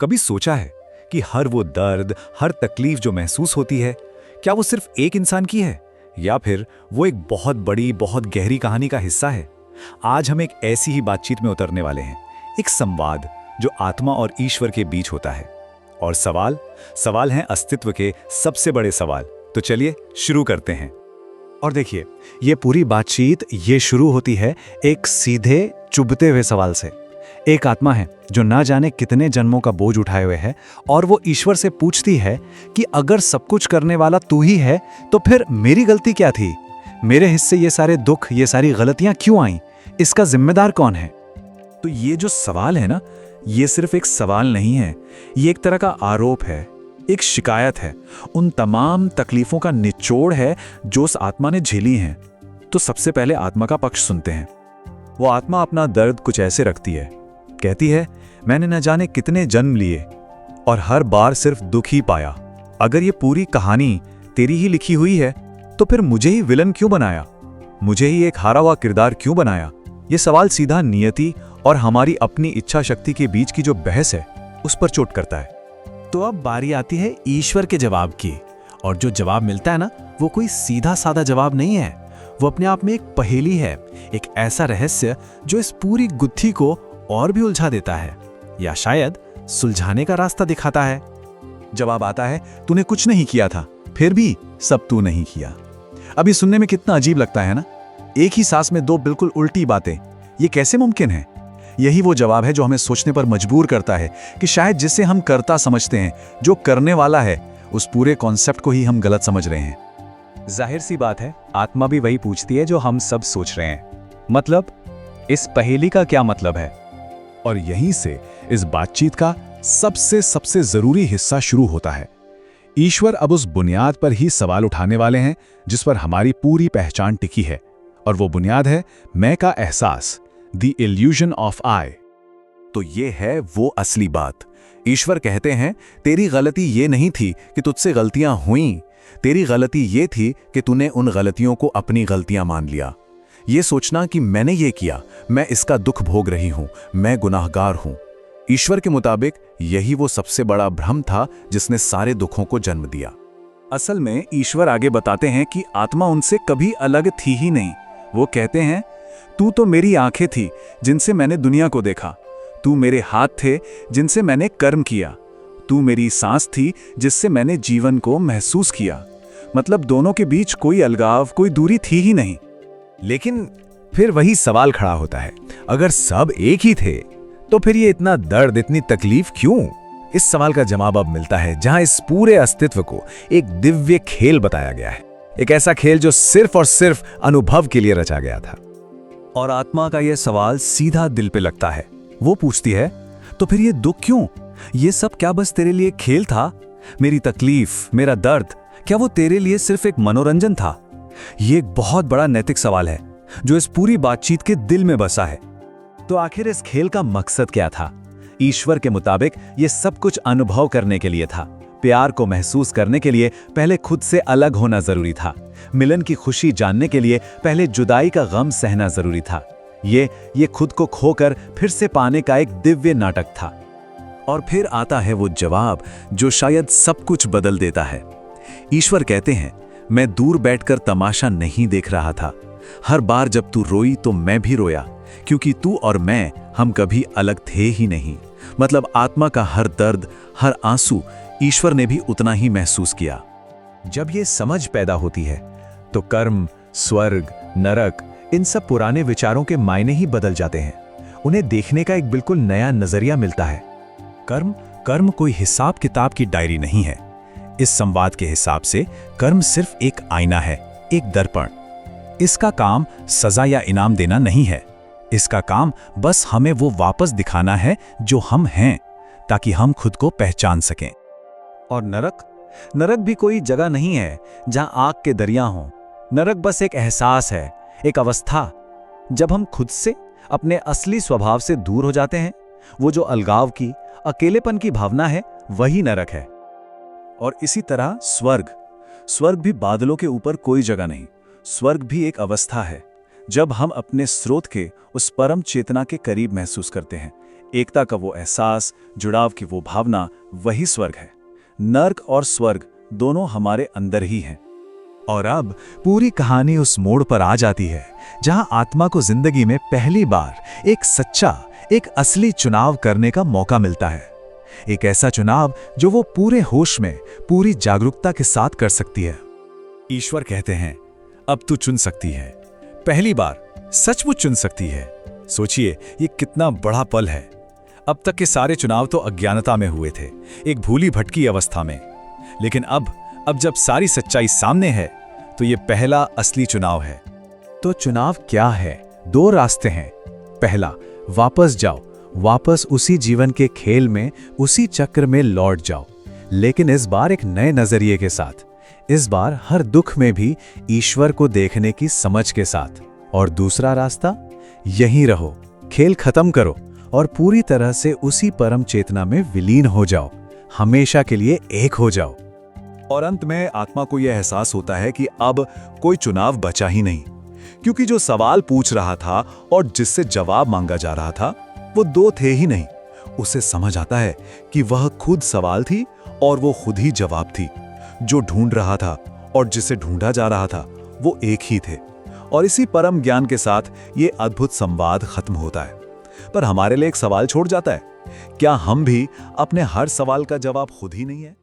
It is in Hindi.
कभी सोचा है कि हर वो दर्द, हर तकलीफ जो महसूस होती है, क्या वो सिर्फ एक इंसान की है या फिर वो एक बहुत बड़ी, बहुत गहरी कहानी का हिस्सा है? आज हम एक ऐसी ही बातचीत में उतरने वाले हैं, एक संवाद जो आत्मा और ईश्वर के बीच होता है। और सवाल हैं अस्तित्व के सबसे बड़े सवाल। तो चलिए शुरू करते हैं। और देखिए, ये पूरी बातचीत ये शुरू होती है एक सीधे चुभते हुए सवाल से। एक आत्मा है जो ना जाने कितने जन्मों का बोझ उठाए हुए है और वो ईश्वर से पूछती है कि अगर सब कुछ करने वाला तू ही है तो फिर मेरी गलती क्या थी? मेरे हिस्से ये सारे दुख, ये सारी गलतियां क्यों आईं? इसका जिम्मेदार कौन है? तो ये जो सवाल है ना, ये सिर्फ एक सवाल नहीं है, ये एक तरह का आरोप है, एक शिकायत है, उन तमाम तकलीफों का निचोड़ है जो उस आत्मा ने झेली हैं। तो सबसे पहले आत्मा का पक्ष सुनते हैं। वो आत्मा अपना दर्द कुछ ऐसे रखती है, कहती है, मैंने न जाने कितने जन्म लिए और हर बार सिर्फ दुख ही पाया। अगर ये पूरी कहानी तेरी ही लिखी हुई है तो फिर मुझे ही विलन क्यों बनाया? मुझे ही एक हारा हुआ किरदार क्यों बनाया? ये सवाल सीधा नियति और हमारी अपनी इच्छा शक्ति के बीच की जो बहस है उस पर चोट करता है। तो अब बारी आती है ईश्वर के जवाब की। और जो जवाब मिलता है ना, वो कोई सीधा साधा जवाब नहीं है। वो अपने आप में एक पहेली है, एक ऐसा रहस्य जो इस पूरी गुत्थी को और भी उलझा देता है या शायद सुलझाने का रास्ता दिखाता है। जवाब आता है, तूने कुछ नहीं किया था, फिर भी सब तू नहीं किया। अभी सुनने में कितना अजीब लगता है ना, एक ही सांस में दो बिल्कुल उल्टी बातें। ये कैसे मुमकिन है? यही वो जवाब है जो हमें सोचने पर मजबूर करता है कि शायद जिसे हम कर्ता समझते हैं, जो करने वाला है, उस पूरे कॉन्सेप्ट को ही हम गलत समझ रहे हैं। जाहिर सी बात है, आत्मा भी वही पूछती है जो हम सब सोच रहे हैं। मतलब, इस पहेली का क्या मतलब है? और यहीं से इस बातचीत का सबसे जरूरी हिस्सा शुरू होता है। ईश्वर अब उस बुनियाद पर ही सवाल उठाने वाले हैं जिस पर हमारी पूरी पहचान टिकी है, और वो बुनियाद है मैं का एहसास, द इल्यूजन ऑफ आई। तो ये है वो असली बात। ईश्वर कहते हैं, तेरी गलती ये नहीं थी कि तुझसे गलतियां हुईं, तेरी गलती ये थी कि तूने उन गलतियों को अपनी गलतियां मान लिया। ये सोचना कि मैंने ये किया, मैं इसका दुख भोग रही हूं, मैं गुनाहगार हूं। ईश्वर के मुताबिक यही वो सबसे बड़ा भ्रम था जिसने सारे दुखों को जन्म दिया। असल में ईश्वर आगे बताते हैं कि आत्मा उनसे कभी अलग थी ही नहीं। वो कहते हैं, तू तो मेरी आंखें थी जिनसे मैंने दुनिया को देखा, तू मेरे हाथ थे जिनसे मैंने कर्म किया, तू मेरी सांस थी जिससे मैंने जीवन को महसूस किया। मतलब दोनों के बीच कोई अलगाव, कोई दूरी थी ही नहीं। लेकिन फिर वही सवाल खड़ा होता है, अगर सब एक ही थे तो फिर ये इतना दर्द, इतनी तकलीफ क्यों? इस सवाल का जवाब अब मिलता है जहां इस पूरे अस्तित्व को एक दिव्य खेल बताया गया है, एक ऐसा खेल जो सिर्फ और सिर्फ अनुभव के लिए रचा गया था। और आत्मा का यह सवाल सीधा दिल पे लगता है। वो पूछती है, तो फिर ये दुख क्यों? ये सब क्या बस तेरे लिए खेल था? मेरी तकलीफ, मेरा दर्द, क्या वो तेरे लिए सिर्फ एक मनोरंजन था? ये एक बहुत बड़ा नैतिक सवाल है जो इस पूरी बातचीत के दिल में बसा है। तो आखिर इस खेल का मकसद क्या था? ईश्वर के मुताबिक ये सब कुछ अनुभव करने के लिए था। प्यार को महसूस करने के लिए पहले खुद से अलग होना जरूरी था। मिलन की खुशी जानने के लिए पहले जुदाई का गम सहना जरूरी था। ये खुद को खोकर फिर से पाने का एक दिव्य नाटक था। और फिर आता है वो जवाब जो शायद सब कुछ बदल देता है। ईश्वर कहते हैं, मैं दूर बैठकर तमाशा नहीं देख रहा था। हर बार जब तू रोई तो मैं भी रोया, क्योंकि तू और मैं, हम कभी अलग थे ही नहीं। मतलब आत्मा का हर दर्द, हर आंसू ईश्वर ने भी उतना ही महसूस किया। जब ये समझ पैदा होती है तो कर्म, स्वर्ग, नरक, इन सब पुराने विचारों के मायने ही बदल जाते हैं। उन्हें देखने का एक बिल्कुल नया नजरिया मिलता है। कर्म कोई हिसाब किताब की डायरी नहीं है। इस संवाद के हिसाब से कर्म सिर्फ एक आईना है, एक दर्पण। इसका काम सजा या इनाम देना नहीं है। इसका काम बस हमें वो वापस दिखाना है जो हम हैं, ताकि हम खुद को पहचान सकें। और नरक भी कोई जगह नहीं है जहां आग के दरिया हों। नरक बस एक एहसास है, एक अवस्था। जब हम खुद से, अपने असली स्वभाव से दूर हो जाते हैं, वो जो अलगाव की, अकेलेपन की भावना है, वही नरक है। और इसी तरह स्वर्ग भी बादलों के ऊपर कोई जगह नहीं। स्वर्ग भी एक अवस्था है जब हम अपने स्रोत के, उस परम चेतना के करीब महसूस करते हैं, एकता का वो एहसास, जुड़ाव की वो भावना, वही स्वर्ग है। नर्क और स्वर्ग दोनों हमारे अंदर ही हैं। और अब पूरी कहानी उस मोड़ पर आ जाती है जहां आत्मा को जिंदगी में पहली बार एक सच्चा, एक असली चुनाव करने का मौका मिलता है। एक ऐसा चुनाव जो वो पूरे होश में, पूरी जागरूकता के साथ कर सकती है। ईश्वर कहते हैं, अब तू चुन सकती है, पहली बार सचमुच चुन सकती है। सोचिए, ये कितना बड़ा पल है। अब तक के सारे चुनाव तो अज्ञानता में हुए थे, एक भूली भटकी अवस्था में। लेकिन अब जब सारी सच्चाई सामने है, तो ये पहला असली चुनाव है। तो चुनाव क्या है? 2 रास्ते हैं। पहला, वापस जाओ, वापस उसी जीवन के खेल में, उसी चक्र में लौट जाओ, लेकिन इस बार एक नए नजरिए के साथ। इस बार हर दुख में भी ईश्वर को देखने की समझ के साथ। और दूसरा रास्ता, यहीं रहो, खेल खत्म करो और पूरी तरह से उसी परम चेतना में विलीन हो जाओ, हमेशा के लिए एक हो जाओ। और अंत में आत्मा को यह एहसास होता है कि अब कोई चुनाव बचा ही नहीं, क्योंकि जो सवाल पूछ रहा था और जिससे जवाब मांगा जा रहा था, वो 2 थे ही नहीं। उसे समझ आता है कि वह खुद सवाल थी और वो खुद ही जवाब थी। जो ढूंढ रहा था और जिसे ढूंढा जा रहा था, वो एक ही थे। और इसी परम ज्ञान के साथ ये अद्भुत संवाद खत्म होता है। पर हमारे लिए एक सवाल छोड़ जाता है, क्या हम भी अपने हर सवाल का जवाब खुद ही नहीं है?